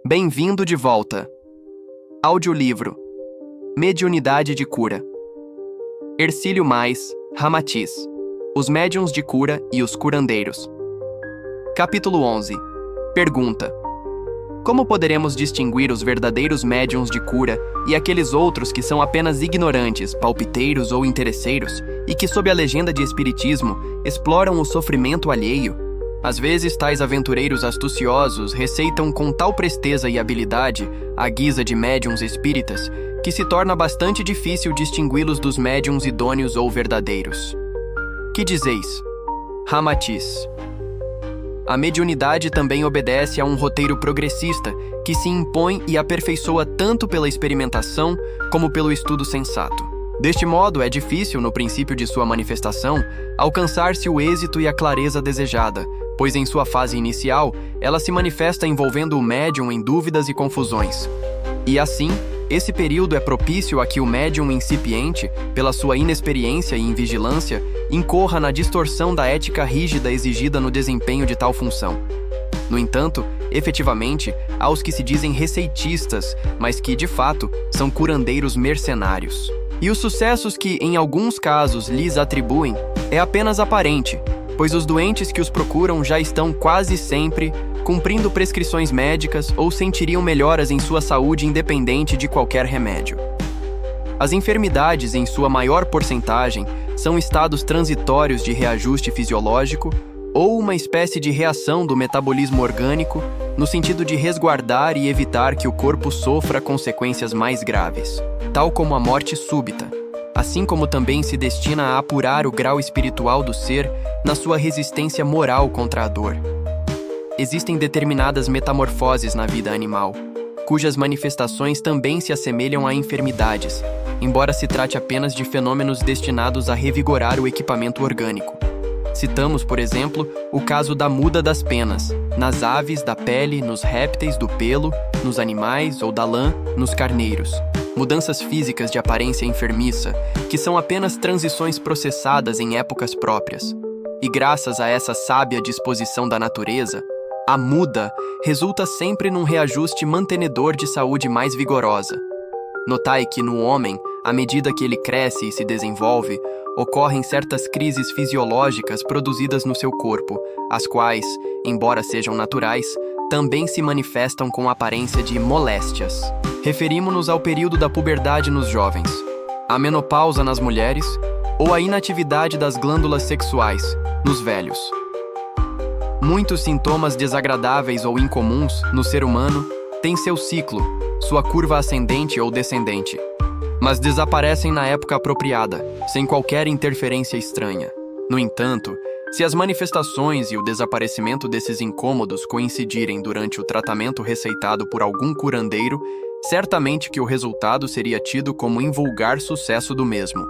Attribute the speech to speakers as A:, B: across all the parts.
A: Bem-vindo de volta. Audiolivro Mediunidade de Cura. Hercílio Mais, Ramatiz. Os médiuns de cura e os curandeiros. Capítulo 11. Pergunta: como poderemos distinguir os verdadeiros médiuns de cura e aqueles outros que são apenas ignorantes, palpiteiros ou interesseiros e que, sob a legenda de espiritismo, exploram o sofrimento alheio? Às vezes, tais aventureiros astuciosos receitam com tal presteza e habilidade, à guisa de médiuns espíritas, que se torna bastante difícil distingui-los dos médiuns idôneos ou verdadeiros. Que dizeis? Ramatiz. A mediunidade também obedece a um roteiro progressista que se impõe e aperfeiçoa tanto pela experimentação como pelo estudo sensato. Deste modo, é difícil, no princípio de sua manifestação, alcançar-se o êxito e a clareza desejada, pois em sua fase inicial, ela se manifesta envolvendo o médium em dúvidas e confusões. E assim, esse período é propício a que o médium incipiente, pela sua inexperiência e invigilância, incorra na distorção da ética rígida exigida no desempenho de tal função. No entanto, efetivamente, há os que se dizem receitistas, mas que, de fato, são curandeiros mercenários. E os sucessos que, em alguns casos, lhes atribuem é apenas aparente, pois os doentes que os procuram já estão quase sempre cumprindo prescrições médicas ou sentiriam melhoras em sua saúde independente de qualquer remédio. As enfermidades, em sua maior porcentagem, são estados transitórios de reajuste fisiológico ou uma espécie de reação do metabolismo orgânico no sentido de resguardar e evitar que o corpo sofra consequências mais graves, tal como a morte súbita, assim como também se destina a apurar o grau espiritual do ser na sua resistência moral contra a dor. Existem determinadas metamorfoses na vida animal, cujas manifestações também se assemelham a enfermidades, embora se trate apenas de fenômenos destinados a revigorar o equipamento orgânico. Citamos, por exemplo, o caso da muda das penas, nas aves, da pele, nos répteis, do pelo, nos animais ou da lã, nos carneiros. Mudanças físicas de aparência enfermiça, que são apenas transições processadas em épocas próprias. E graças a essa sábia disposição da natureza, a muda resulta sempre num reajuste mantenedor de saúde mais vigorosa. Notai que no homem, à medida que ele cresce e se desenvolve, ocorrem certas crises fisiológicas produzidas no seu corpo, as quais, embora sejam naturais, também se manifestam com aparência de moléstias. Referimos-nos ao período da puberdade nos jovens, à menopausa nas mulheres ou à inatividade das glândulas sexuais nos velhos. Muitos sintomas desagradáveis ou incomuns no ser humano têm seu ciclo, sua curva ascendente ou descendente, mas desaparecem na época apropriada, sem qualquer interferência estranha. No entanto, se as manifestações e o desaparecimento desses incômodos coincidirem durante o tratamento receitado por algum curandeiro, certamente que o resultado seria tido como invulgar sucesso do mesmo.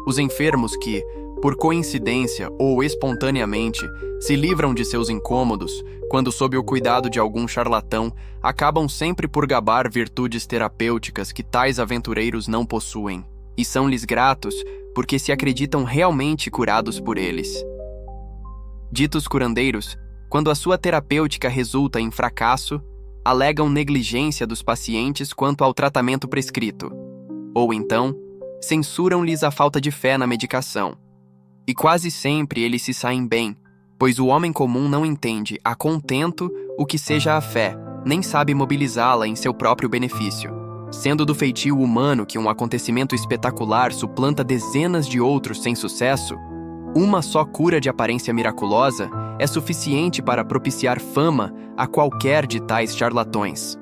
A: Os enfermos que, por coincidência ou espontaneamente, se livram de seus incômodos, quando sob o cuidado de algum charlatão, acabam sempre por gabar virtudes terapêuticas que tais aventureiros não possuem, e são-lhes gratos porque se acreditam realmente curados por eles. Ditos curandeiros, quando a sua terapêutica resulta em fracasso, alegam negligência dos pacientes quanto ao tratamento prescrito, ou então, censuram-lhes a falta de fé na medicação. E quase sempre eles se saem bem, pois o homem comum não entende a contento o que seja a fé, nem sabe mobilizá-la em seu próprio benefício. Sendo do feitio humano que um acontecimento espetacular suplanta dezenas de outros sem sucesso, uma só cura de aparência miraculosa é suficiente para propiciar fama a qualquer de tais charlatões.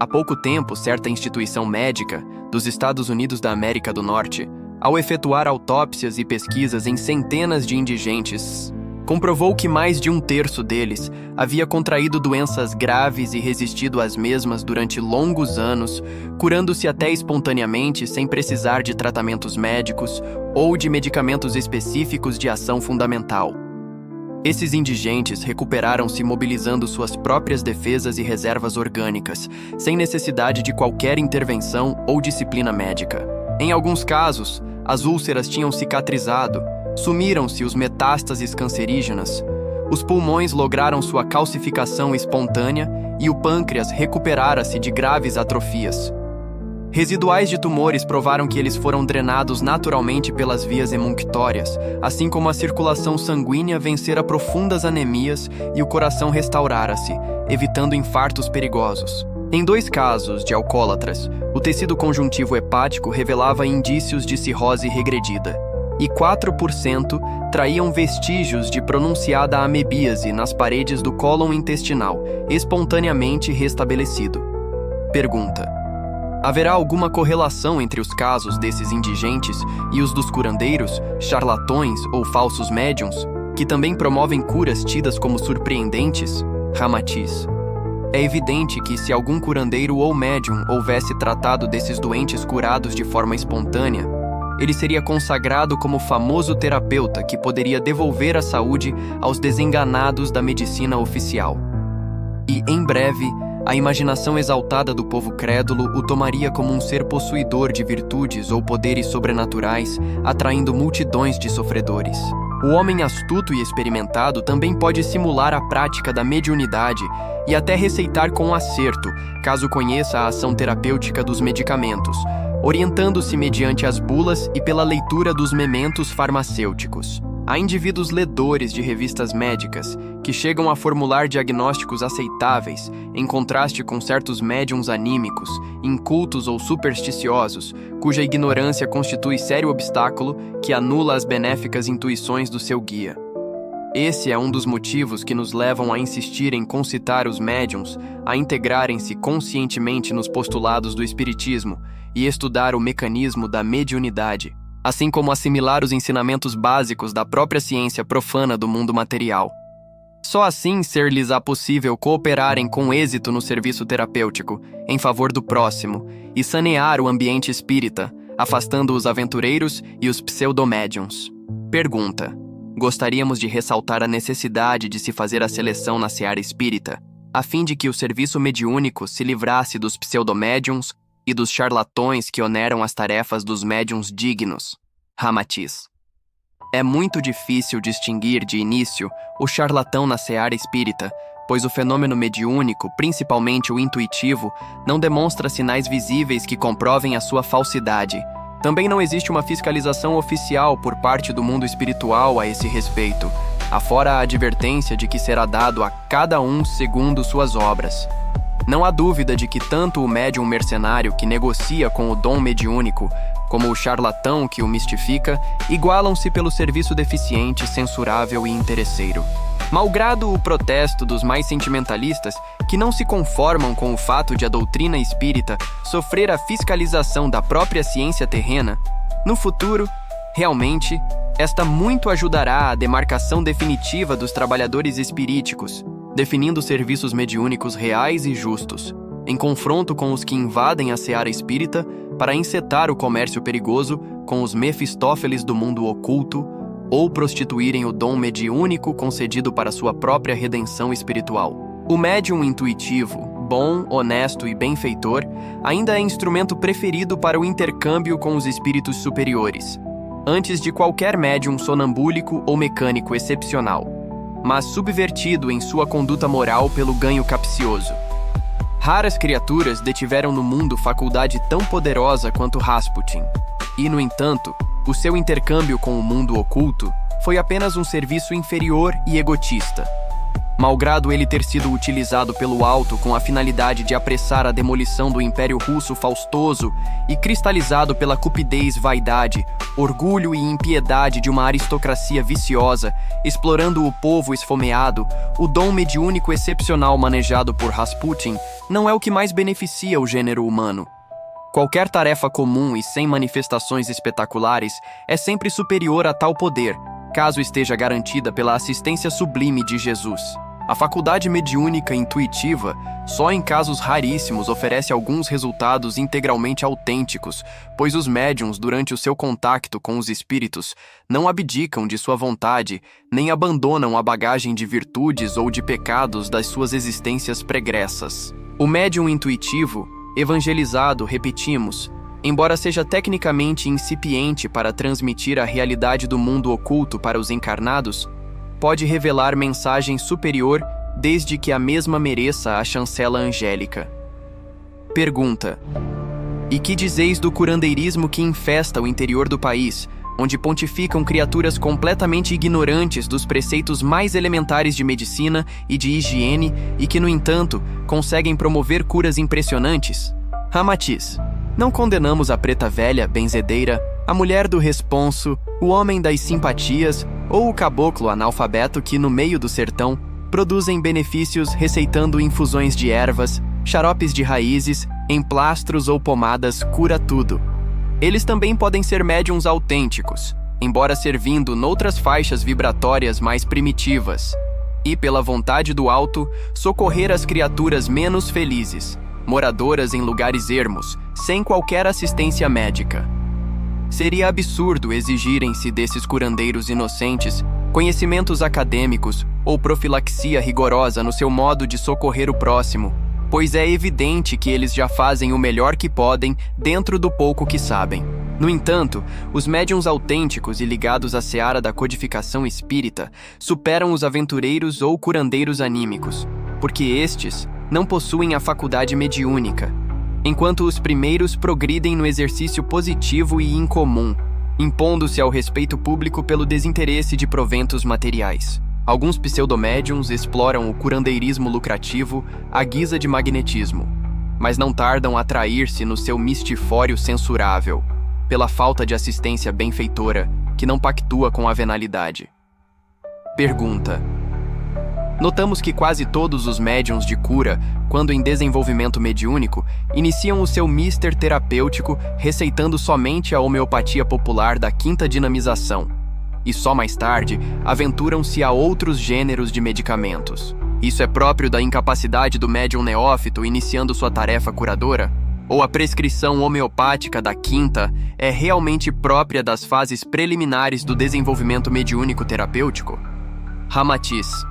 A: Há pouco tempo, certa instituição médica dos Estados Unidos da América do Norte, ao efetuar autópsias e pesquisas em centenas de indigentes, comprovou que mais de um terço deles havia contraído doenças graves e resistido às mesmas durante longos anos, curando-se até espontaneamente sem precisar de tratamentos médicos ou de medicamentos específicos de ação fundamental. Esses indigentes recuperaram-se mobilizando suas próprias defesas e reservas orgânicas, sem necessidade de qualquer intervenção ou disciplina médica. Em alguns casos, as úlceras tinham cicatrizado, sumiram-se os metástases cancerígenas, Os pulmões lograram sua calcificação espontânea e o pâncreas recuperara-se de graves atrofias. Residuais de tumores provaram que eles foram drenados naturalmente pelas vias emunctórias, assim como a circulação sanguínea vencera profundas anemias e o coração restaurara-se, evitando infartos perigosos. Em 2 casos de alcoólatras, o tecido conjuntivo hepático revelava indícios de cirrose regredida, e 4% traíam vestígios de pronunciada amebíase nas paredes do cólon intestinal, espontaneamente restabelecido. Pergunta: haverá alguma correlação entre os casos desses indigentes e os dos curandeiros, charlatões ou falsos médiuns, que também promovem curas tidas como surpreendentes? Ramatiz: é evidente que se algum curandeiro ou médium houvesse tratado desses doentes curados de forma espontânea, ele seria consagrado como famoso terapeuta que poderia devolver a saúde aos desenganados da medicina oficial. E, em breve, a imaginação exaltada do povo crédulo o tomaria como um ser possuidor de virtudes ou poderes sobrenaturais, atraindo multidões de sofredores. O homem astuto e experimentado também pode simular a prática da mediunidade e até receitar com acerto, caso conheça a ação terapêutica dos medicamentos, orientando-se mediante as bulas e pela leitura dos mementos farmacêuticos. Há indivíduos ledores de revistas médicas que chegam a formular diagnósticos aceitáveis, em contraste com certos médiuns anímicos, incultos ou supersticiosos, cuja ignorância constitui sério obstáculo que anula as benéficas intuições do seu guia. Esse é um dos motivos que nos levam a insistir em concitar os médiuns a integrarem-se conscientemente nos postulados do espiritismo e estudar o mecanismo da mediunidade, assim como assimilar os ensinamentos básicos da própria ciência profana do mundo material. Só assim ser-lhes-á possível cooperarem com êxito no serviço terapêutico, em favor do próximo, e sanear o ambiente espírita, afastando os aventureiros e os pseudomédiuns. Pergunta: gostaríamos de ressaltar a necessidade de se fazer a seleção na seara espírita, a fim de que o serviço mediúnico se livrasse dos pseudomédiuns e dos charlatões que oneram as tarefas dos médiuns dignos. Ramatiz: é muito difícil distinguir de início o charlatão na seara espírita, pois o fenômeno mediúnico, principalmente o intuitivo, não demonstra sinais visíveis que comprovem a sua falsidade. Também não existe uma fiscalização oficial por parte do mundo espiritual a esse respeito, afora a advertência de que será dado a cada um segundo suas obras. Não há dúvida de que tanto o médium mercenário que negocia com o dom mediúnico, como o charlatão que o mistifica, igualam-se pelo serviço deficiente, censurável e interesseiro. Malgrado o protesto dos mais sentimentalistas, que não se conformam com o fato de a doutrina espírita sofrer a fiscalização da própria ciência terrena, no futuro, realmente, esta muito ajudará à demarcação definitiva dos trabalhadores espiríticos, definindo serviços mediúnicos reais e justos, em confronto com os que invadem a seara espírita para encetar o comércio perigoso com os Mefistófeles do mundo oculto ou prostituírem o dom mediúnico concedido para sua própria redenção espiritual. O médium intuitivo, bom, honesto e benfeitor, ainda é instrumento preferido para o intercâmbio com os espíritos superiores, antes de qualquer médium sonambúlico ou mecânico excepcional, mas subvertido em sua conduta moral pelo ganho capcioso. Raras criaturas detiveram no mundo faculdade tão poderosa quanto Rasputin, e, no entanto, o seu intercâmbio com o mundo oculto foi apenas um serviço inferior e egotista. Malgrado ele ter sido utilizado pelo alto com a finalidade de apressar a demolição do Império Russo faustoso e cristalizado pela cupidez, vaidade, orgulho e impiedade de uma aristocracia viciosa, explorando o povo esfomeado, o dom mediúnico excepcional manejado por Rasputin não é o que mais beneficia o gênero humano. Qualquer tarefa comum e sem manifestações espetaculares é sempre superior a tal poder, caso esteja garantida pela assistência sublime de Jesus. A faculdade mediúnica intuitiva, só em casos raríssimos, oferece alguns resultados integralmente autênticos, pois os médiuns, durante o seu contacto com os espíritos, não abdicam de sua vontade, nem abandonam a bagagem de virtudes ou de pecados das suas existências pregressas. O médium intuitivo, evangelizado, repetimos, embora seja tecnicamente incipiente para transmitir a realidade do mundo oculto para os encarnados, pode revelar mensagem superior desde que a mesma mereça a chancela angélica. Pergunta: e que dizeis do curandeirismo que infesta o interior do país, onde pontificam criaturas completamente ignorantes dos preceitos mais elementares de medicina e de higiene e que, no entanto, conseguem promover curas impressionantes? Ramatiz: não condenamos a preta velha, benzedeira, a mulher do responso, o homem das simpatias ou o caboclo analfabeto que, no meio do sertão, produzem benefícios receitando infusões de ervas, xaropes de raízes, emplastros ou pomadas cura-tudo. Eles também podem ser médiuns autênticos, embora servindo noutras faixas vibratórias mais primitivas, e, pela vontade do alto, socorrer as criaturas menos felizes, moradoras em lugares ermos, sem qualquer assistência médica. Seria absurdo exigirem-se desses curandeiros inocentes conhecimentos acadêmicos ou profilaxia rigorosa no seu modo de socorrer o próximo, pois é evidente que eles já fazem o melhor que podem dentro do pouco que sabem. No entanto, os médiuns autênticos e ligados à seara da codificação espírita superam os aventureiros ou curandeiros anímicos, porque estes não possuem a faculdade mediúnica, enquanto os primeiros progridem no exercício positivo e incomum, impondo-se ao respeito público pelo desinteresse de proventos materiais. Alguns pseudomédiuns exploram o curandeirismo lucrativo à guisa de magnetismo, mas não tardam a trair-se no seu mistifório censurável, pela falta de assistência benfeitora que não pactua com a venalidade. Pergunta: notamos que quase todos os médiuns de cura, quando em desenvolvimento mediúnico, iniciam o seu mister terapêutico receitando somente a homeopatia popular da quinta dinamização, e só mais tarde aventuram-se a outros gêneros de medicamentos. Isso é próprio da incapacidade do médium neófito iniciando sua tarefa curadora? Ou a prescrição homeopática da quinta é realmente própria das fases preliminares do desenvolvimento mediúnico terapêutico? Ramatiz: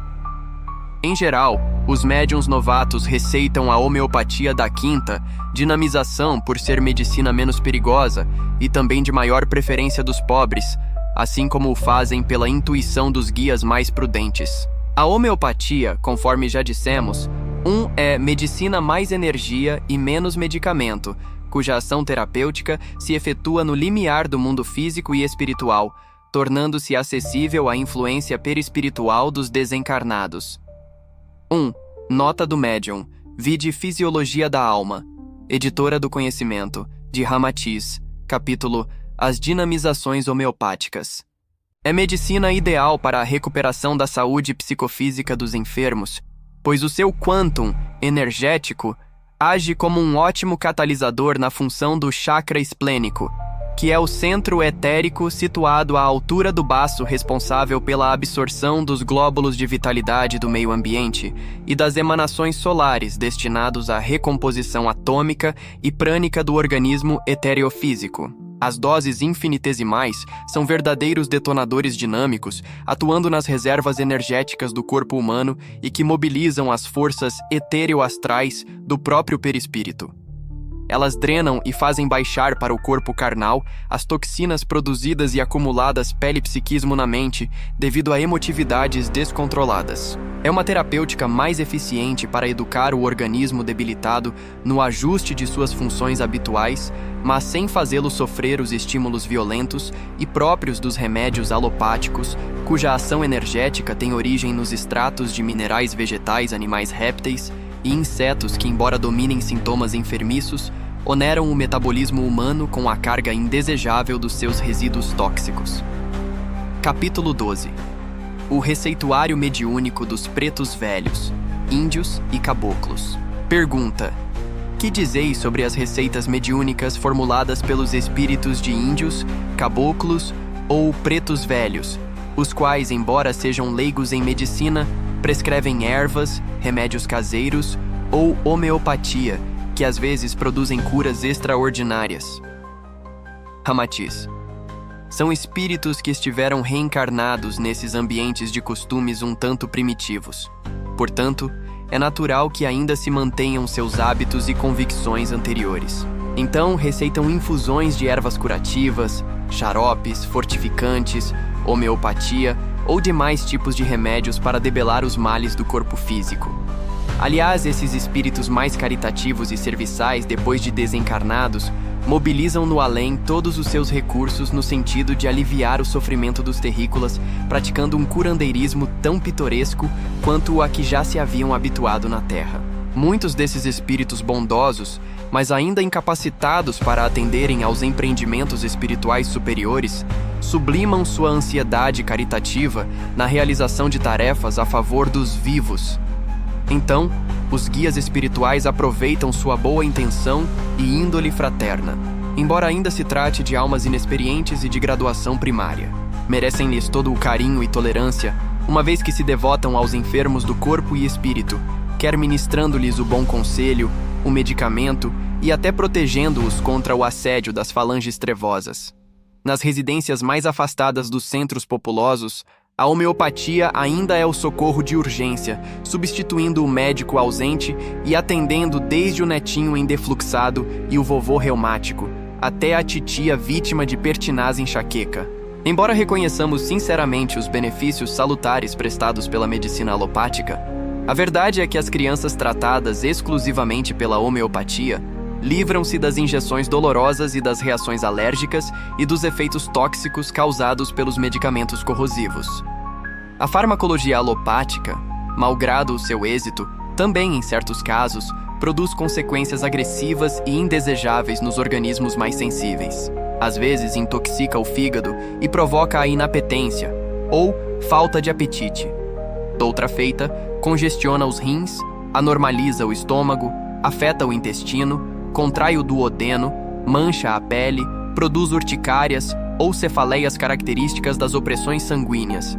A: em geral, os médiuns novatos receitam a homeopatia da quinta dinamização por ser medicina menos perigosa e também de maior preferência dos pobres, assim como o fazem pela intuição dos guias mais prudentes. A homeopatia, conforme já dissemos, é medicina mais energia e menos medicamento, cuja ação terapêutica se efetua no limiar do mundo físico e espiritual, tornando-se acessível à influência perispiritual dos desencarnados. 1. Nota do médium. Vide Fisiologia da Alma. Editora do Conhecimento, de Ramatiz. Capítulo As Dinamizações Homeopáticas. É medicina ideal para a recuperação da saúde psicofísica dos enfermos, pois o seu quantum energético age como um ótimo catalisador na função do chakra esplênico, que é o centro etérico situado à altura do baço responsável pela absorção dos glóbulos de vitalidade do meio ambiente e das emanações solares destinados à recomposição atômica e prânica do organismo etereofísico. As doses infinitesimais são verdadeiros detonadores dinâmicos, atuando nas reservas energéticas do corpo humano e que mobilizam as forças etéreo-astrais do próprio perispírito. Elas drenam e fazem baixar para o corpo carnal as toxinas produzidas e acumuladas pelo psiquismo na mente devido a emotividades descontroladas. É uma terapêutica mais eficiente para educar o organismo debilitado no ajuste de suas funções habituais, mas sem fazê-lo sofrer os estímulos violentos e próprios dos remédios alopáticos, cuja ação energética tem origem nos extratos de minerais vegetais, animais répteis e insetos que, embora dominem sintomas enfermiços, oneram o metabolismo humano com a carga indesejável dos seus resíduos tóxicos. Capítulo 12. O receituário mediúnico dos pretos velhos, índios e caboclos. Pergunta: que dizeis sobre as receitas mediúnicas formuladas pelos espíritos de índios, caboclos ou pretos velhos, os quais, embora sejam leigos em medicina, prescrevem ervas, remédios caseiros ou homeopatia, que às vezes produzem curas extraordinárias? Ramatiz: são espíritos que estiveram reencarnados nesses ambientes de costumes um tanto primitivos. Portanto, é natural que ainda se mantenham seus hábitos e convicções anteriores. Então, receitam infusões de ervas curativas, xaropes, fortificantes, homeopatia, ou demais tipos de remédios para debelar os males do corpo físico. Aliás, esses espíritos mais caritativos e serviçais, depois de desencarnados, mobilizam no além todos os seus recursos no sentido de aliviar o sofrimento dos terrícolas, praticando um curandeirismo tão pitoresco quanto o a que já se haviam habituado na Terra. Muitos desses espíritos bondosos, mas ainda incapacitados para atenderem aos empreendimentos espirituais superiores, sublimam sua ansiedade caritativa na realização de tarefas a favor dos vivos. Então, os guias espirituais aproveitam sua boa intenção e índole fraterna, embora ainda se trate de almas inexperientes e de graduação primária. Merecem-lhes todo o carinho e tolerância, uma vez que se devotam aos enfermos do corpo e espírito, quer ministrando-lhes o bom conselho, o medicamento e até protegendo-os contra o assédio das falanges trevosas. Nas residências mais afastadas dos centros populosos, a homeopatia ainda é o socorro de urgência, substituindo o médico ausente e atendendo desde o netinho endefluxado e o vovô reumático, até a titia vítima de pertinaz enxaqueca. Embora reconheçamos sinceramente os benefícios salutares prestados pela medicina alopática, a verdade é que as crianças tratadas exclusivamente pela homeopatia livram-se das injeções dolorosas e das reações alérgicas e dos efeitos tóxicos causados pelos medicamentos corrosivos. A farmacologia alopática, malgrado o seu êxito, também, em certos casos, produz consequências agressivas e indesejáveis nos organismos mais sensíveis. Às vezes, intoxica o fígado e provoca a inapetência ou falta de apetite. Doutra feita, congestiona os rins, anormaliza o estômago, afeta o intestino, contrai o duodeno, mancha a pele, produz urticárias ou cefaleias características das opressões sanguíneas.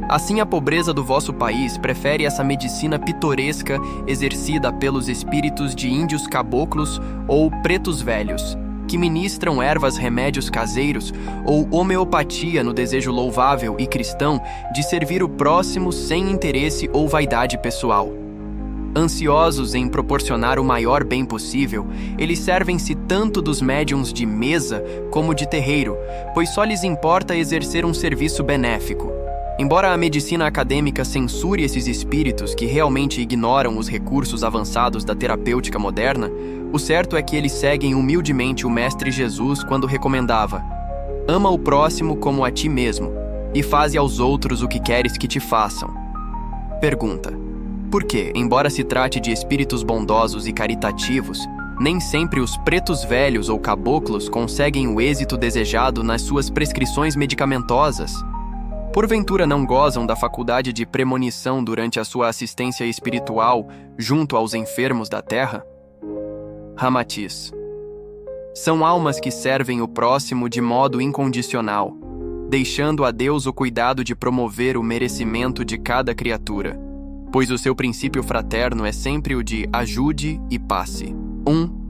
A: Assim, a pobreza do vosso país prefere essa medicina pitoresca exercida pelos espíritos de índios caboclos ou pretos velhos, que ministram ervas remédios caseiros ou homeopatia no desejo louvável e cristão de servir o próximo sem interesse ou vaidade pessoal. Ansiosos em proporcionar o maior bem possível, eles servem-se tanto dos médiuns de mesa como de terreiro, pois só lhes importa exercer um serviço benéfico. Embora a medicina acadêmica censure esses espíritos que realmente ignoram os recursos avançados da terapêutica moderna, o certo é que eles seguem humildemente o Mestre Jesus quando recomendava: ama o próximo como a ti mesmo, e faze aos outros o que queres que te façam. Pergunta: por que, embora se trate de espíritos bondosos e caritativos, nem sempre os pretos velhos ou caboclos conseguem o êxito desejado nas suas prescrições medicamentosas? Porventura não gozam da faculdade de premonição durante a sua assistência espiritual junto aos enfermos da terra? Ramatiz: são almas que servem o próximo de modo incondicional, deixando a Deus o cuidado de promover o merecimento de cada criatura, pois o seu princípio fraterno é sempre o de ajude e passe. 1.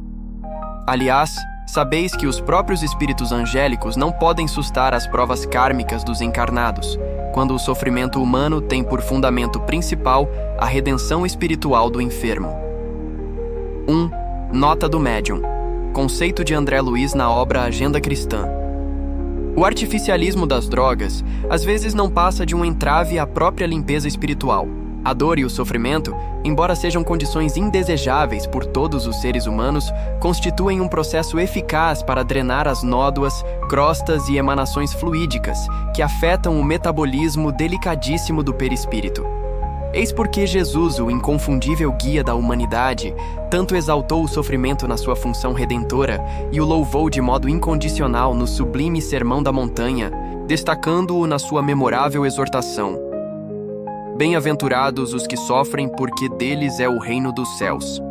A: Aliás, sabeis que os próprios espíritos angélicos não podem sustar as provas kármicas dos encarnados, quando o sofrimento humano tem por fundamento principal a redenção espiritual do enfermo. 1. Nota do médium. Conceito de André Luiz na obra Agenda Cristã. O artificialismo das drogas às vezes não passa de um entrave à própria limpeza espiritual. A dor e o sofrimento, embora sejam condições indesejáveis por todos os seres humanos, constituem um processo eficaz para drenar as nódoas, crostas e emanações fluídicas que afetam o metabolismo delicadíssimo do perispírito. Eis porque Jesus, o inconfundível guia da humanidade, tanto exaltou o sofrimento na sua função redentora e o louvou de modo incondicional no sublime Sermão da Montanha, destacando-o na sua memorável exortação: bem-aventurados os que sofrem, porque deles é o reino dos céus.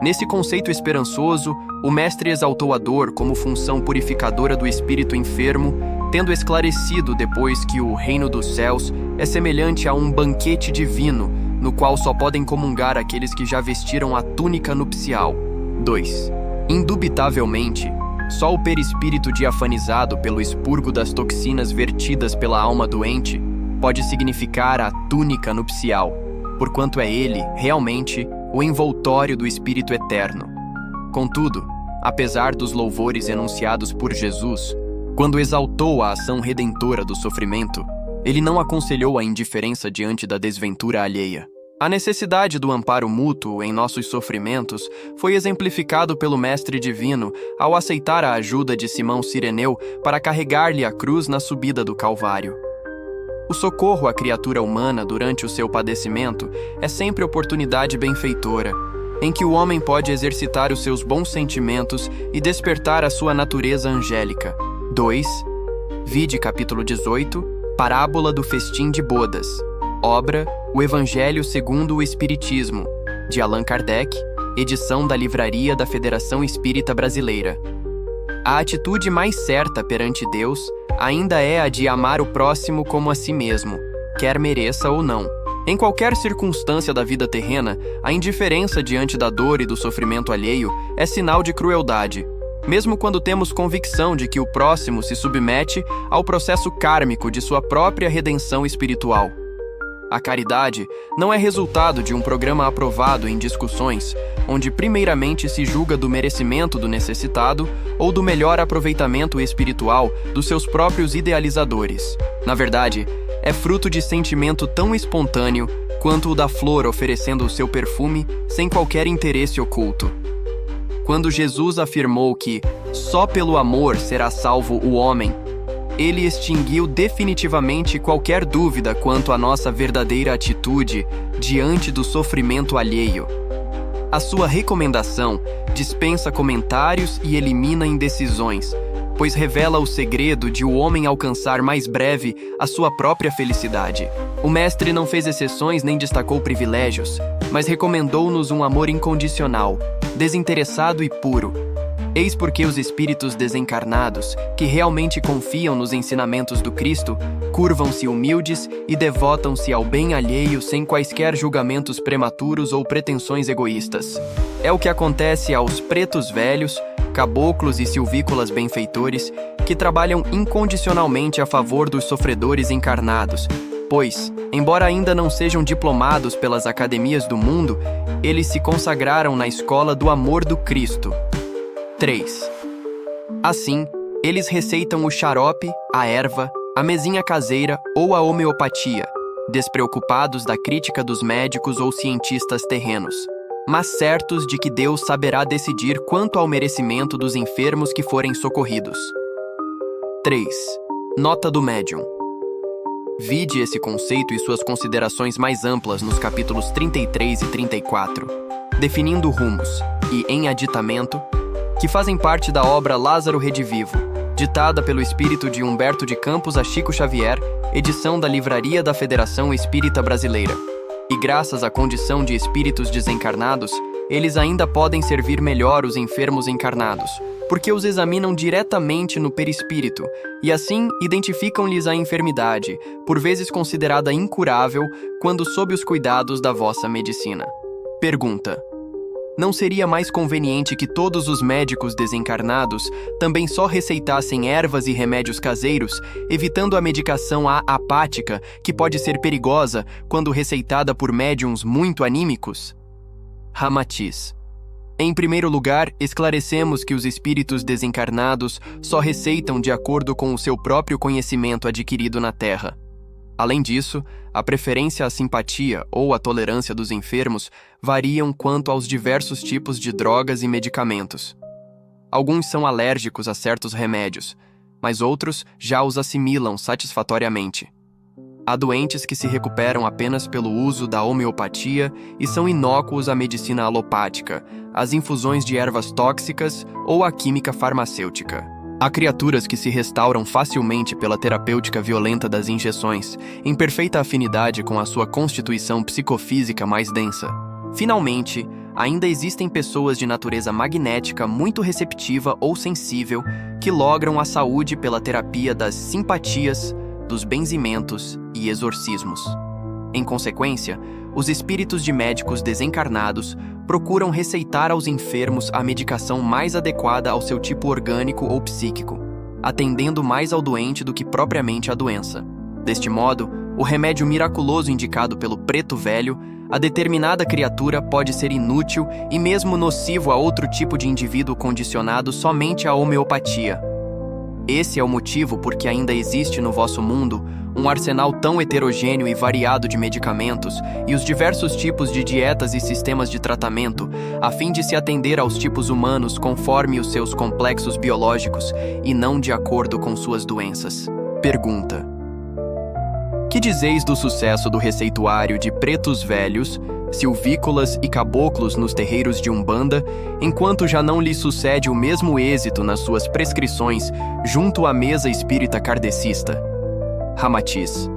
A: Nesse conceito esperançoso, o Mestre exaltou a dor como função purificadora do espírito enfermo, tendo esclarecido depois que o reino dos céus é semelhante a um banquete divino, no qual só podem comungar aqueles que já vestiram a túnica nupcial. 2. Indubitavelmente, só o perispírito diafanizado pelo expurgo das toxinas vertidas pela alma doente pode significar a túnica nupcial, porquanto é ele, realmente, o envoltório do Espírito Eterno. Contudo, apesar dos louvores enunciados por Jesus, quando exaltou a ação redentora do sofrimento, Ele não aconselhou a indiferença diante da desventura alheia. A necessidade do amparo mútuo em nossos sofrimentos foi exemplificado pelo Mestre Divino ao aceitar a ajuda de Simão Cireneu para carregar-lhe a cruz na subida do Calvário. O socorro à criatura humana durante o seu padecimento é sempre oportunidade benfeitora, em que o homem pode exercitar os seus bons sentimentos e despertar a sua natureza angélica. 2. Vide capítulo 18, Parábola do Festim de Bodas. Obra O Evangelho segundo o Espiritismo, de Allan Kardec, edição da Livraria da Federação Espírita Brasileira. A atitude mais certa perante Deus ainda é a de amar o próximo como a si mesmo, quer mereça ou não. Em qualquer circunstância da vida terrena, a indiferença diante da dor e do sofrimento alheio é sinal de crueldade, mesmo quando temos convicção de que o próximo se submete ao processo kármico de sua própria redenção espiritual. A caridade não é resultado de um programa aprovado em discussões, onde primeiramente se julga do merecimento do necessitado ou do melhor aproveitamento espiritual dos seus próprios idealizadores. Na verdade, é fruto de sentimento tão espontâneo quanto o da flor oferecendo o seu perfume sem qualquer interesse oculto. Quando Jesus afirmou que só pelo amor será salvo o homem, ele extinguiu definitivamente qualquer dúvida quanto à nossa verdadeira atitude diante do sofrimento alheio. A sua recomendação dispensa comentários e elimina indecisões, pois revela o segredo de o homem alcançar mais breve a sua própria felicidade. O Mestre não fez exceções nem destacou privilégios, mas recomendou-nos um amor incondicional, desinteressado e puro. Eis porque os espíritos desencarnados, que realmente confiam nos ensinamentos do Cristo, curvam-se humildes e devotam-se ao bem alheio sem quaisquer julgamentos prematuros ou pretensões egoístas. É o que acontece aos pretos velhos, caboclos e silvícolas benfeitores, que trabalham incondicionalmente a favor dos sofredores encarnados, pois, embora ainda não sejam diplomados pelas academias do mundo, eles se consagraram na escola do amor do Cristo. 3. Assim, eles receitam o xarope, a erva, a mesinha caseira ou a homeopatia, despreocupados da crítica dos médicos ou cientistas terrenos, mas certos de que Deus saberá decidir quanto ao merecimento dos enfermos que forem socorridos. 3. Nota do médium. Vide esse conceito e suas considerações mais amplas nos capítulos 33 e 34, definindo rumos e em aditamento, que fazem parte da obra Lázaro Redivivo, ditada pelo espírito de Humberto de Campos a Chico Xavier, edição da Livraria da Federação Espírita Brasileira. E graças à condição de espíritos desencarnados, eles ainda podem servir melhor os enfermos encarnados, porque os examinam diretamente no perispírito e assim identificam-lhes a enfermidade, por vezes considerada incurável, quando sob os cuidados da vossa medicina. Pergunta: não seria mais conveniente que todos os médicos desencarnados também só receitassem ervas e remédios caseiros, evitando a medicação apática, que pode ser perigosa quando receitada por médiuns muito anímicos? Ramatiz. Em primeiro lugar, esclarecemos que os espíritos desencarnados só receitam de acordo com o seu próprio conhecimento adquirido na Terra. Além disso, a preferência à simpatia ou à tolerância dos enfermos variam quanto aos diversos tipos de drogas e medicamentos. Alguns são alérgicos a certos remédios, mas outros já os assimilam satisfatoriamente. Há doentes que se recuperam apenas pelo uso da homeopatia e são inócuos à medicina alopática, às infusões de ervas tóxicas ou à química farmacêutica. Há criaturas que se restauram facilmente pela terapêutica violenta das injeções, em perfeita afinidade com a sua constituição psicofísica mais densa. Finalmente, ainda existem pessoas de natureza magnética muito receptiva ou sensível que logram a saúde pela terapia das simpatias, dos benzimentos e exorcismos. Em consequência, os espíritos de médicos desencarnados procuram receitar aos enfermos a medicação mais adequada ao seu tipo orgânico ou psíquico, atendendo mais ao doente do que propriamente à doença. Deste modo, o remédio miraculoso indicado pelo preto velho a determinada criatura pode ser inútil e mesmo nocivo a outro tipo de indivíduo condicionado somente à homeopatia. Esse é o motivo por que ainda existe no vosso mundo um arsenal tão heterogêneo e variado de medicamentos e os diversos tipos de dietas e sistemas de tratamento, a fim de se atender aos tipos humanos conforme os seus complexos biológicos e não de acordo com suas doenças. Pergunta: que dizeis do sucesso do receituário de pretos velhos, silvícolas e caboclos nos terreiros de Umbanda, enquanto já não lhe sucede o mesmo êxito nas suas prescrições junto à mesa espírita kardecista? Ramatiz: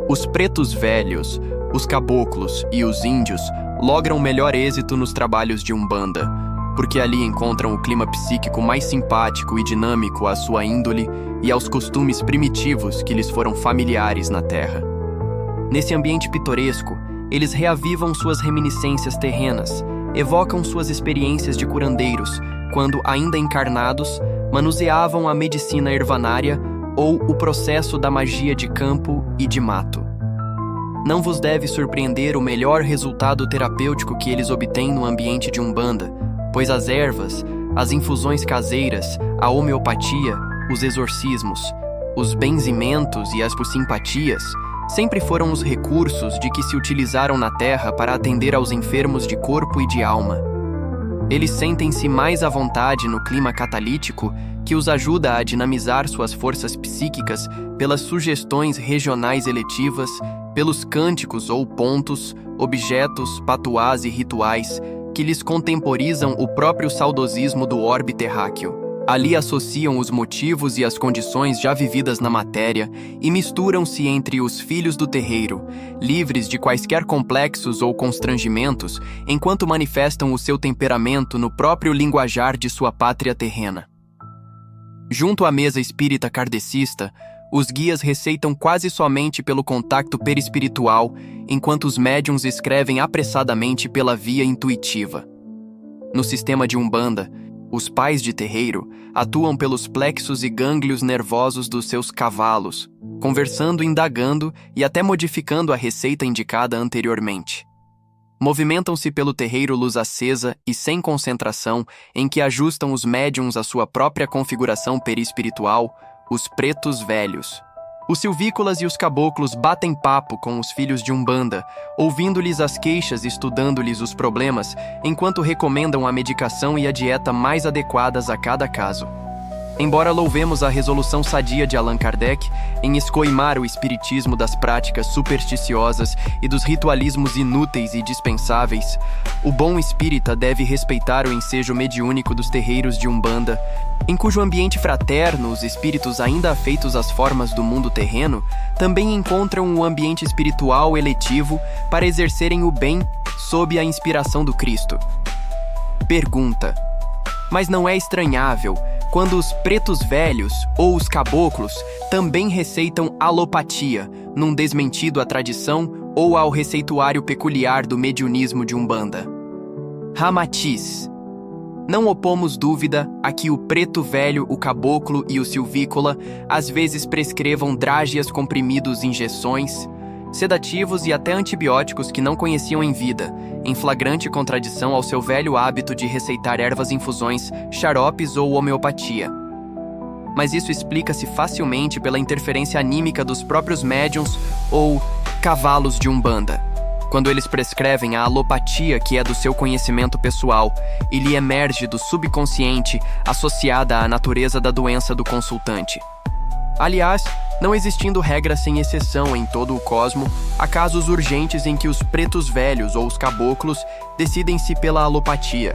A: os pretos velhos, os caboclos e os índios logram melhor êxito nos trabalhos de Umbanda, porque ali encontram o clima psíquico mais simpático e dinâmico à sua índole e aos costumes primitivos que lhes foram familiares na terra. Nesse ambiente pitoresco, eles reavivam suas reminiscências terrenas, evocam suas experiências de curandeiros, quando, ainda encarnados, manuseavam a medicina ervanária ou o processo da magia de campo e de mato. Não vos deve surpreender o melhor resultado terapêutico que eles obtêm no ambiente de Umbanda, pois as ervas, as infusões caseiras, a homeopatia, os exorcismos, os benzimentos e as simpatias sempre foram os recursos de que se utilizaram na Terra para atender aos enfermos de corpo e de alma. Eles sentem-se mais à vontade no clima catalítico, que os ajuda a dinamizar suas forças psíquicas pelas sugestões regionais eletivas, pelos cânticos ou pontos, objetos, patuás e rituais que lhes contemporizam o próprio saudosismo do orbe terráqueo. Ali associam os motivos e as condições já vividas na matéria e misturam-se entre os filhos do terreiro, livres de quaisquer complexos ou constrangimentos, enquanto manifestam o seu temperamento no próprio linguajar de sua pátria terrena. Junto à mesa espírita kardecista, os guias receitam quase somente pelo contato perispiritual, enquanto os médiuns escrevem apressadamente pela via intuitiva. No sistema de Umbanda, os pais de terreiro atuam pelos plexos e gânglios nervosos dos seus cavalos, conversando, indagando e até modificando a receita indicada anteriormente. Movimentam-se pelo terreiro luz acesa e sem concentração, em que ajustam os médiuns à sua própria configuração perispiritual, os pretos velhos. Os silvícolas e os caboclos batem papo com os filhos de Umbanda, ouvindo-lhes as queixas e estudando-lhes os problemas, enquanto recomendam a medicação e a dieta mais adequadas a cada caso. Embora louvemos a resolução sadia de Allan Kardec em escoimar o espiritismo das práticas supersticiosas e dos ritualismos inúteis e dispensáveis, o bom espírita deve respeitar o ensejo mediúnico dos terreiros de Umbanda, em cujo ambiente fraterno os espíritos ainda afeitos às formas do mundo terreno também encontram um ambiente espiritual eletivo para exercerem o bem sob a inspiração do Cristo. Pergunta: mas não é estranhável quando os pretos velhos ou os caboclos também receitam alopatia, num desmentido à tradição ou ao receituário peculiar do mediunismo de Umbanda? Ramatiz: não opomos dúvida a que o preto velho, o caboclo e o silvícola às vezes prescrevam drágeas, comprimidos, injeções, sedativos e até antibióticos que não conheciam em vida, em flagrante contradição ao seu velho hábito de receitar ervas, infusões, xaropes ou homeopatia. Mas isso explica-se facilmente pela interferência anímica dos próprios médiuns ou cavalos de Umbanda, quando eles prescrevem a alopatia que é do seu conhecimento pessoal e lhe emerge do subconsciente associada à natureza da doença do consultante. Aliás, não existindo regra sem exceção em todo o cosmo, há casos urgentes em que os pretos velhos ou os caboclos decidem-se pela alopatia,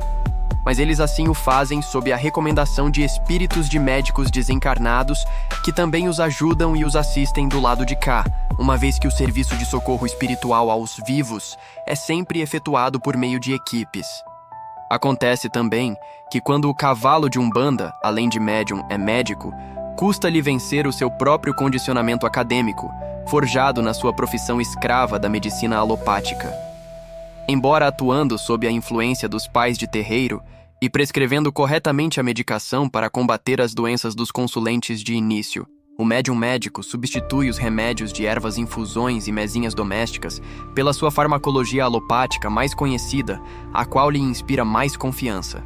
A: mas eles assim o fazem sob a recomendação de espíritos de médicos desencarnados que também os ajudam e os assistem do lado de cá, uma vez que o serviço de socorro espiritual aos vivos é sempre efetuado por meio de equipes. Acontece também que quando o cavalo de Umbanda, além de médium, é médico, custa-lhe vencer o seu próprio condicionamento acadêmico, forjado na sua profissão escrava da medicina alopática. Embora atuando sob a influência dos pais de terreiro e prescrevendo corretamente a medicação para combater as doenças dos consulentes de início, o médium médico substitui os remédios de ervas, infusões e mesinhas domésticas pela sua farmacologia alopática mais conhecida, a qual lhe inspira mais confiança.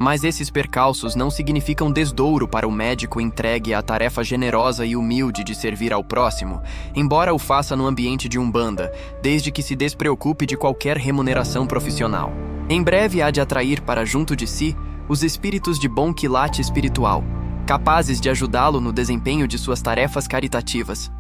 A: Mas esses percalços não significam desdouro para o médico entregue à tarefa generosa e humilde de servir ao próximo, embora o faça no ambiente de umbanda, desde que se despreocupe de qualquer remuneração profissional. Em breve há de atrair para junto de si os espíritos de bom quilate espiritual, capazes de ajudá-lo no desempenho de suas tarefas caritativas.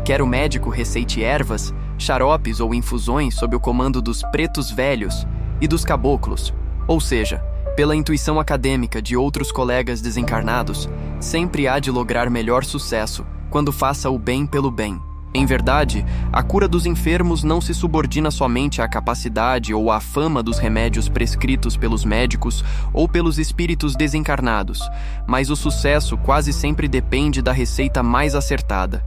A: Quer o médico receite ervas, xaropes ou infusões sob o comando dos pretos velhos e dos caboclos, ou seja, pela intuição acadêmica de outros colegas desencarnados, sempre há de lograr melhor sucesso quando faça o bem pelo bem. Em verdade, a cura dos enfermos não se subordina somente à capacidade ou à fama dos remédios prescritos pelos médicos ou pelos espíritos desencarnados, mas o sucesso quase sempre depende da receita mais acertada.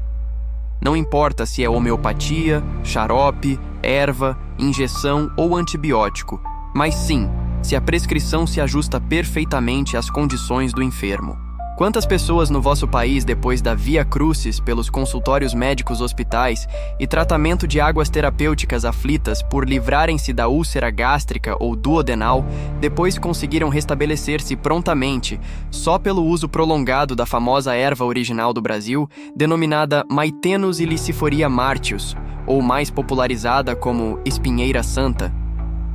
A: Não importa se é homeopatia, xarope, erva, injeção ou antibiótico, mas sim, se a prescrição se ajusta perfeitamente às condições do enfermo. Quantas pessoas no vosso país, depois da via crucis pelos consultórios médicos hospitais e tratamento de águas terapêuticas aflitas por livrarem-se da úlcera gástrica ou duodenal, depois conseguiram restabelecer-se prontamente, só pelo uso prolongado da famosa erva original do Brasil, denominada Maitenus iliciforia martius, ou mais popularizada como espinheira santa?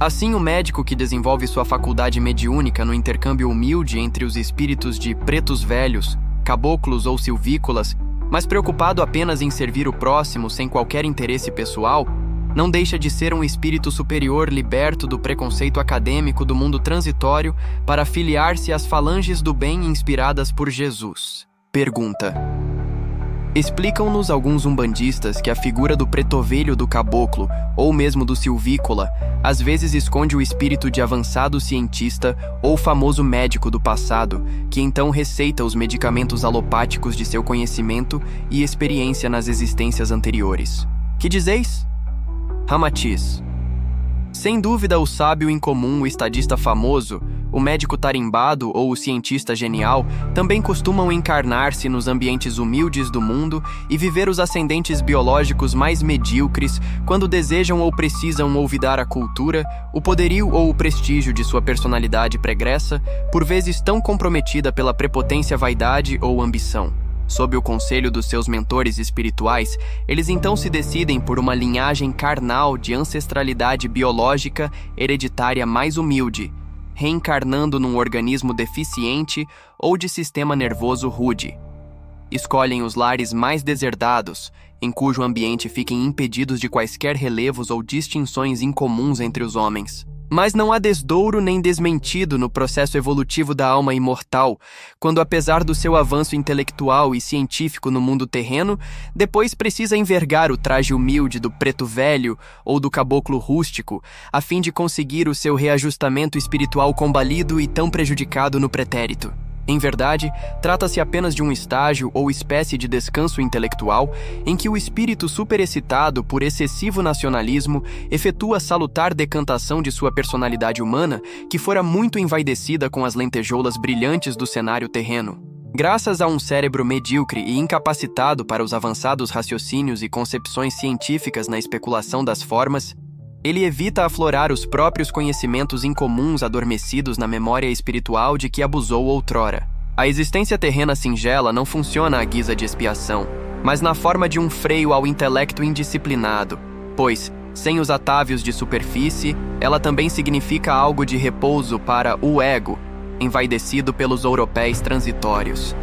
A: Assim, o médico que desenvolve sua faculdade mediúnica no intercâmbio humilde entre os espíritos de pretos velhos, caboclos ou silvícolas, mas preocupado apenas em servir o próximo sem qualquer interesse pessoal, não deixa de ser um espírito superior liberto do preconceito acadêmico do mundo transitório para filiar-se às falanges do bem inspiradas por Jesus. Pergunta: explicam-nos alguns umbandistas que a figura do pretovelho do caboclo, ou mesmo do silvícola, às vezes esconde o espírito de avançado cientista ou famoso médico do passado, que então receita os medicamentos alopáticos de seu conhecimento e experiência nas existências anteriores. Que dizeis? Ramatiz: sem dúvida o sábio incomum, o estadista famoso, o médico tarimbado ou o cientista genial também costumam encarnar-se nos ambientes humildes do mundo e viver os ascendentes biológicos mais medíocres quando desejam ou precisam olvidar a cultura, o poderio ou o prestígio de sua personalidade pregressa, por vezes tão comprometida pela prepotência, vaidade ou ambição. Sob o conselho dos seus mentores espirituais, eles então se decidem por uma linhagem carnal de ancestralidade biológica hereditária mais humilde, reencarnando num organismo deficiente ou de sistema nervoso rude. Escolhem os lares mais deserdados, em cujo ambiente fiquem impedidos de quaisquer relevos ou distinções incomuns entre os homens. Mas não há desdouro nem desmentido no processo evolutivo da alma imortal, quando, apesar do seu avanço intelectual e científico no mundo terreno, depois precisa envergar o traje humilde do preto velho ou do caboclo rústico, a fim de conseguir o seu reajustamento espiritual combalido e tão prejudicado no pretérito. Em verdade, trata-se apenas de um estágio ou espécie de descanso intelectual em que o espírito superexcitado por excessivo nacionalismo efetua a salutar decantação de sua personalidade humana que fora muito envaidecida com as lentejoulas brilhantes do cenário terreno. Graças a um cérebro medíocre e incapacitado para os avançados raciocínios e concepções científicas na especulação das formas, ele evita aflorar os próprios conhecimentos incomuns adormecidos na memória espiritual de que abusou outrora. A existência terrena singela não funciona à guisa de expiação, mas na forma de um freio ao intelecto indisciplinado, pois, sem os atávios de superfície, ela também significa algo de repouso para o ego, envaidecido pelos ouropéis transitórios.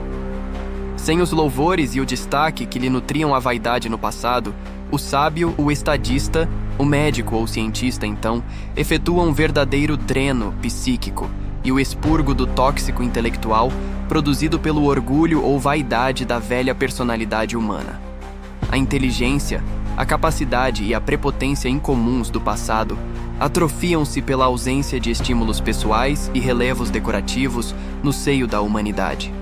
A: Sem os louvores e o destaque que lhe nutriam a vaidade no passado, o sábio, o estadista, o médico ou cientista, então, efetua um verdadeiro dreno psíquico e o expurgo do tóxico intelectual produzido pelo orgulho ou vaidade da velha personalidade humana. A inteligência, a capacidade e a prepotência incomuns do passado atrofiam-se pela ausência de estímulos pessoais e relevos decorativos no seio da humanidade.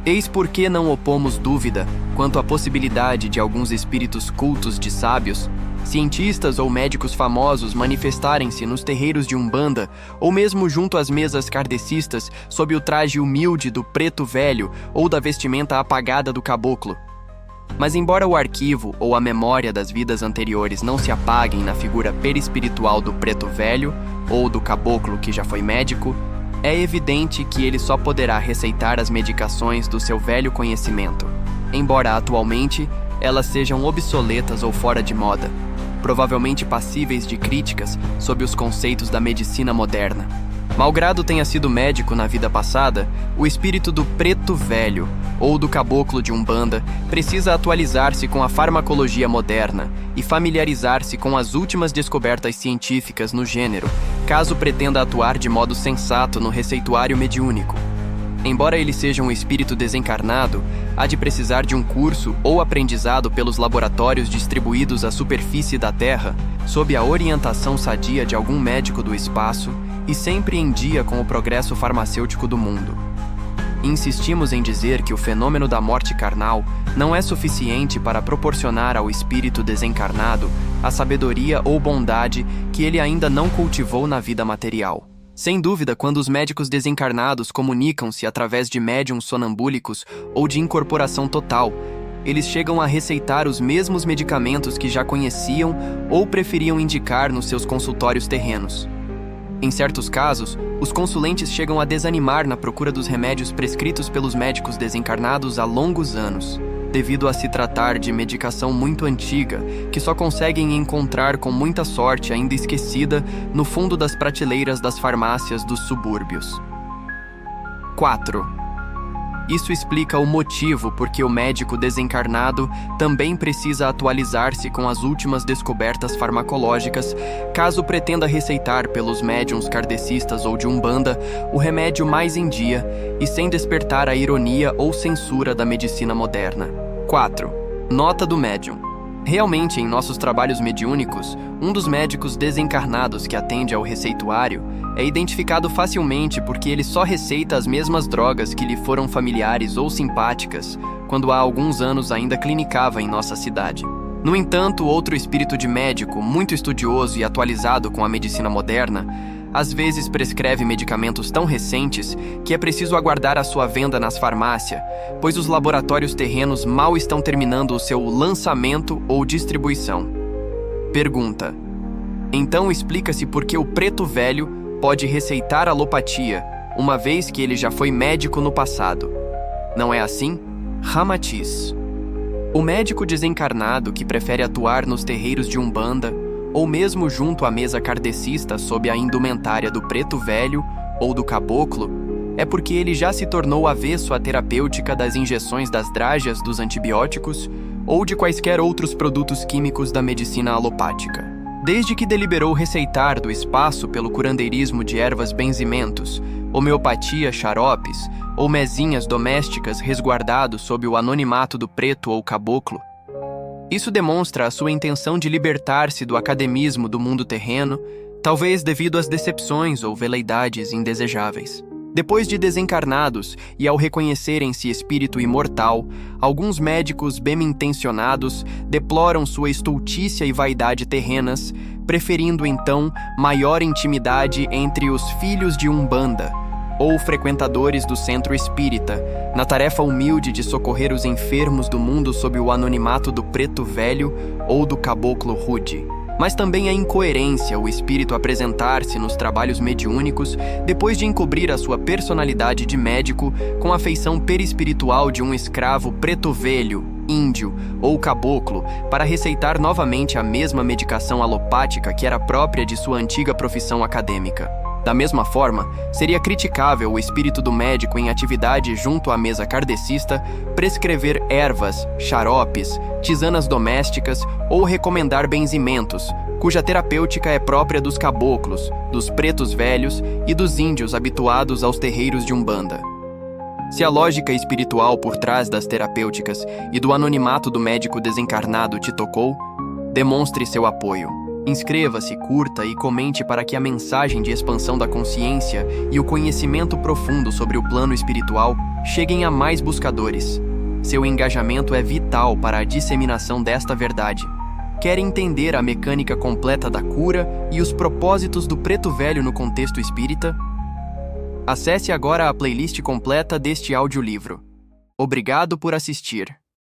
A: Eis por que não opomos dúvida quanto à possibilidade de alguns espíritos cultos de sábios, cientistas ou médicos famosos manifestarem-se nos terreiros de Umbanda ou mesmo junto às mesas kardecistas sob o traje humilde do preto velho ou da vestimenta apagada do caboclo. Mas embora o arquivo ou a memória das vidas anteriores não se apaguem na figura perispiritual do preto velho ou do caboclo que já foi médico, É evidente que ele só poderá receitar as medicações do seu velho conhecimento, embora atualmente elas sejam obsoletas ou fora de moda, provavelmente passíveis de críticas sob os conceitos da medicina moderna. Malgrado tenha sido médico na vida passada, o espírito do preto velho, ou do caboclo de Umbanda, precisa atualizar-se com a farmacologia moderna e familiarizar-se com as últimas descobertas científicas no gênero, caso pretenda atuar de modo sensato no receituário mediúnico. Embora ele seja um espírito desencarnado, há de precisar de um curso ou aprendizado pelos laboratórios distribuídos à superfície da Terra, sob a orientação sadia de algum médico do espaço e sempre em dia com o progresso farmacêutico do mundo. Insistimos em dizer que o fenômeno da morte carnal não é suficiente para proporcionar ao espírito desencarnado a sabedoria ou bondade que ele ainda não cultivou na vida material. Sem dúvida, quando os médicos desencarnados comunicam-se através de médiuns sonambúlicos ou de incorporação total, eles chegam a receitar os mesmos medicamentos que já conheciam ou preferiam indicar nos seus consultórios terrenos. Em certos casos, os consulentes chegam a desanimar na procura dos remédios prescritos pelos médicos desencarnados há longos anos, devido a se tratar de medicação muito antiga, que só conseguem encontrar com muita sorte ainda esquecida no fundo das prateleiras das farmácias dos subúrbios. 4. Isso explica o motivo por que o médico desencarnado também precisa atualizar-se com as últimas descobertas farmacológicas, caso pretenda receitar pelos médiuns kardecistas ou de Umbanda o remédio mais em dia e sem despertar a ironia ou censura da medicina moderna. 4. Nota do médium. Realmente, em nossos trabalhos mediúnicos, um dos médicos desencarnados que atende ao receituário é identificado facilmente porque ele só receita as mesmas drogas que lhe foram familiares ou simpáticas quando há alguns anos ainda clinicava em nossa cidade. No entanto, outro espírito de médico, muito estudioso e atualizado com a medicina moderna, às vezes prescreve medicamentos tão recentes que é preciso aguardar a sua venda nas farmácias, pois os laboratórios terrenos mal estão terminando o seu lançamento ou distribuição. Pergunta: então explica-se por que o preto velho pode receitar alopatia, uma vez que ele já foi médico no passado. Não é assim? Ramatiz. O médico desencarnado que prefere atuar nos terreiros de Umbanda, ou mesmo junto à mesa kardecista sob a indumentária do preto velho ou do caboclo, é porque ele já se tornou avesso à terapêutica das injeções das drágeas dos antibióticos ou de quaisquer outros produtos químicos da medicina alopática. Desde que deliberou receitar do espaço pelo curandeirismo de ervas benzimentos, homeopatia, xaropes ou mezinhas domésticas resguardados sob o anonimato do preto ou caboclo, isso demonstra a sua intenção de libertar-se do academismo do mundo terreno, talvez devido às decepções ou veleidades indesejáveis. Depois de desencarnados e ao reconhecerem-se espírito imortal, alguns médicos bem-intencionados deploram sua estultícia e vaidade terrenas, preferindo então maior intimidade entre os filhos de Umbanda ou frequentadores do centro espírita, na tarefa humilde de socorrer os enfermos do mundo sob o anonimato do preto velho ou do caboclo rude. Mas também é incoerência o espírito apresentar-se nos trabalhos mediúnicos depois de encobrir a sua personalidade de médico com a feição perispiritual de um escravo preto velho, índio ou caboclo para receitar novamente a mesma medicação alopática que era própria de sua antiga profissão acadêmica. Da mesma forma, seria criticável o espírito do médico em atividade junto à mesa kardecista prescrever ervas, xaropes, tisanas domésticas ou recomendar benzimentos, cuja terapêutica é própria dos caboclos, dos pretos velhos e dos índios habituados aos terreiros de Umbanda. Se a lógica espiritual por trás das terapêuticas e do anonimato do médico desencarnado te tocou, demonstre seu apoio. Inscreva-se, curta e comente para que a mensagem de expansão da consciência e o conhecimento profundo sobre o plano espiritual cheguem a mais buscadores. Seu engajamento é vital para a disseminação desta verdade. Quer entender a mecânica completa da cura e os propósitos do preto velho no contexto espírita? Acesse agora a playlist completa deste audiolivro. Obrigado por assistir.